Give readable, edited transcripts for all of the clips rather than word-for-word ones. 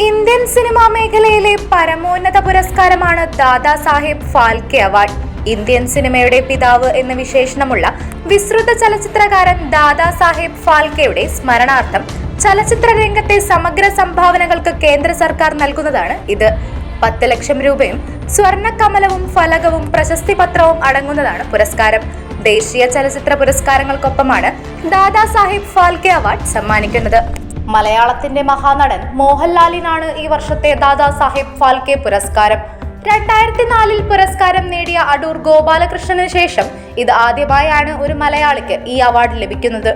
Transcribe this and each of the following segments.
Indian cinema മേഖലയിലെ പരമോന്നത പുരസ്കാരമാണ് Dada Saheb Phalke award. Indian സിനിമയുടെ പിതാവ് എന്ന വിശേഷണമുള്ള വിശ്രുത ചലച്ചിത്രകാരൻ ദാദാ സാഹേബ് ഫാൽക്കെയുടെ സ്മരണാർത്ഥം ചലച്ചിത്ര രംഗത്തെ സമഗ്ര സംഭാവനകൾക്ക് കേന്ദ്ര സർക്കാർ നൽകുന്നതാണ് ഇത്. 10 ലക്ഷം രൂപയും സ്വർണ്ണ കമലവും ഫലകവും പ്രശസ്തി പത്രവും അടങ്ങുന്നതാണ് പുരസ്കാരം. ദേശീയ ചലച്ചിത്ര പുരസ്കാരങ്ങൾക്കൊപ്പമാണ് ദാദാ സാഹേബ് ഫാൽക്കെ അവാർഡ് സമ്മാനിക്കുന്നത്. മലയാളത്തിന്റെ മഹാനടൻ മോഹൻലാലിനാണ് ഈ വർഷത്തെ ദാദാ സാഹേബ് ഫാൽക്കെ പുരസ്കാരം. 2004 പുരസ്കാരം നേടിയ അടൂർ ഗോപാലകൃഷ്ണന് ശേഷം ഇത് ആദ്യമായാണ് ഒരു മലയാളിക്ക് ഈ അവാർഡ് ലഭിക്കുന്നത്.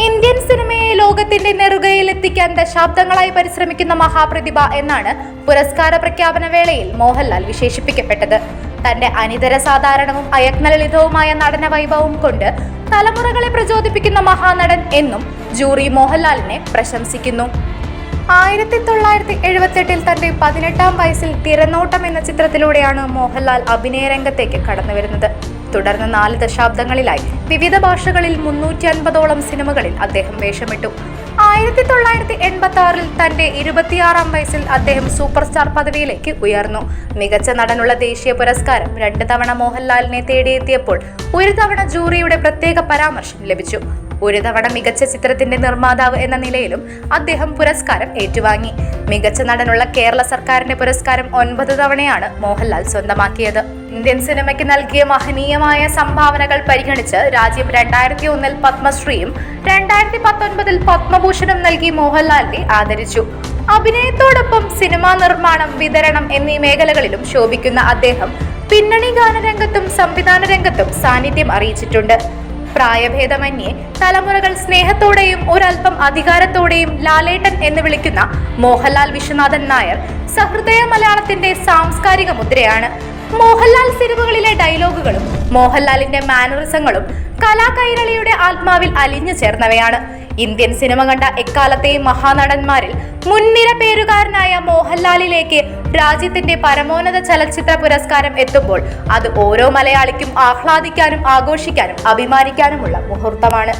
ഇന്ത്യൻ സിനിമയെ ലോകത്തിന്റെ നെറുകയിൽ എത്തിക്കാൻ ദശാബ്ദങ്ങളായി പരിശ്രമിക്കുന്ന മഹാപ്രതിഭ എന്നാണ് പുരസ്കാര പ്രഖ്യാപന വേളയിൽ മോഹൻലാൽ വിശേഷിപ്പിക്കപ്പെട്ടത്. തന്റെ അനിതര സാധാരണവും അയജ്ഞലളിതവുമായ നടന വൈഭവം കൊണ്ട് തലമുറകളെ പ്രചോദിപ്പിക്കുന്ന മഹാനടൻ എന്നും ജൂറി മോഹൻലാലിനെ പ്രശംസിക്കുന്നു. 1978 തന്റെ 18ാം വയസ്സിൽ തിരനോട്ടം എന്ന ചിത്രത്തിലൂടെയാണ് മോഹൻലാൽ അഭിനയ രംഗത്തേക്ക് കടന്നുവരുന്നത്. തുടർന്ന് 4 ദശാബ്ദങ്ങളിലായി വിവിധ ഭാഷകളിൽ 350ഓളം സിനിമകളിൽ അദ്ദേഹം വേഷമിട്ടു. 1986 തന്റെ 26ാം വയസ്സിൽ അദ്ദേഹം സൂപ്പർ സ്റ്റാർ പദവിയിലേക്ക് ഉയർന്നു. മികച്ച നടനുള്ള ദേശീയ പുരസ്കാരം 2 തവണ മോഹൻലാലിനെ തേടിയെത്തിയപ്പോൾ ഒരു തവണ ജൂറിയുടെ പ്രത്യേക പരാമർശം ലഭിച്ചു. ഒരു തവണ മികച്ച ചിത്രത്തിന്റെ നിർമ്മാതാവ് എന്ന നിലയിലും അദ്ദേഹം പുരസ്കാരം ഏറ്റുവാങ്ങി. മികച്ച നടനുള്ള കേരള സർക്കാരിന്റെ പുരസ്കാരം 9 തവണയാണ് മോഹൻലാൽ സ്വന്തമാക്കിയത്. ഇന്ത്യൻ സിനിമയ്ക്ക് നൽകിയ മഹനീയമായ സംഭാവനകൾ പരിഗണിച്ച് രാജ്യം 2001 പത്മശ്രീയും 2019 പത്മഭൂഷണും നൽകി മോഹൻലാലിനെ ആദരിച്ചു. അഭിനയത്തോടൊപ്പം സിനിമാ നിർമ്മാണം, വിതരണം എന്നീ മേഖലകളിലും ശോഭിക്കുന്ന അദ്ദേഹം പിന്നണി ഗാനരംഗത്തും സംവിധാന രംഗത്തും സാന്നിധ്യം അറിയിച്ചിട്ടുണ്ട്. പ്രായഭേദമന്യേ തലമുറകൾ സ്നേഹത്തോടെയും ഒരൽപ്പം അധികാരത്തോടെയും ലാലേട്ടൻ എന്ന് വിളിക്കുന്ന മോഹൻലാൽ വിശ്വനാഥൻ നായർ സഹൃദയ മലയാളത്തിന്റെ സാംസ്കാരിക മുദ്രയാണ്. മോഹൻലാൽ സിനിമകളിലെ ഡയലോഗുകളും മോഹൻലാലിന്റെ മാനറിസങ്ങളും കലാകൈരളിയുടെ ആത്മാവിൽ അലിഞ്ഞു ചേർന്നവയാണ്. ഇന്ത്യൻ സിനിമ കണ്ട എക്കാലത്തെയും മഹാനടന്മാരിൽ മുൻനിര പേരുകാരനായ മോഹൻലാലിലേക്ക് രാജ്യത്തിന്റെ പരമോന്നത ചലച്ചിത്ര പുരസ്കാരം എത്തുമ്പോൾ അത് ഓരോ മലയാളിക്കും ആഹ്ലാദിക്കാനും ആഘോഷിക്കാനും അഭിമാനിക്കാനുമുള്ള മുഹൂർത്തമാണ്.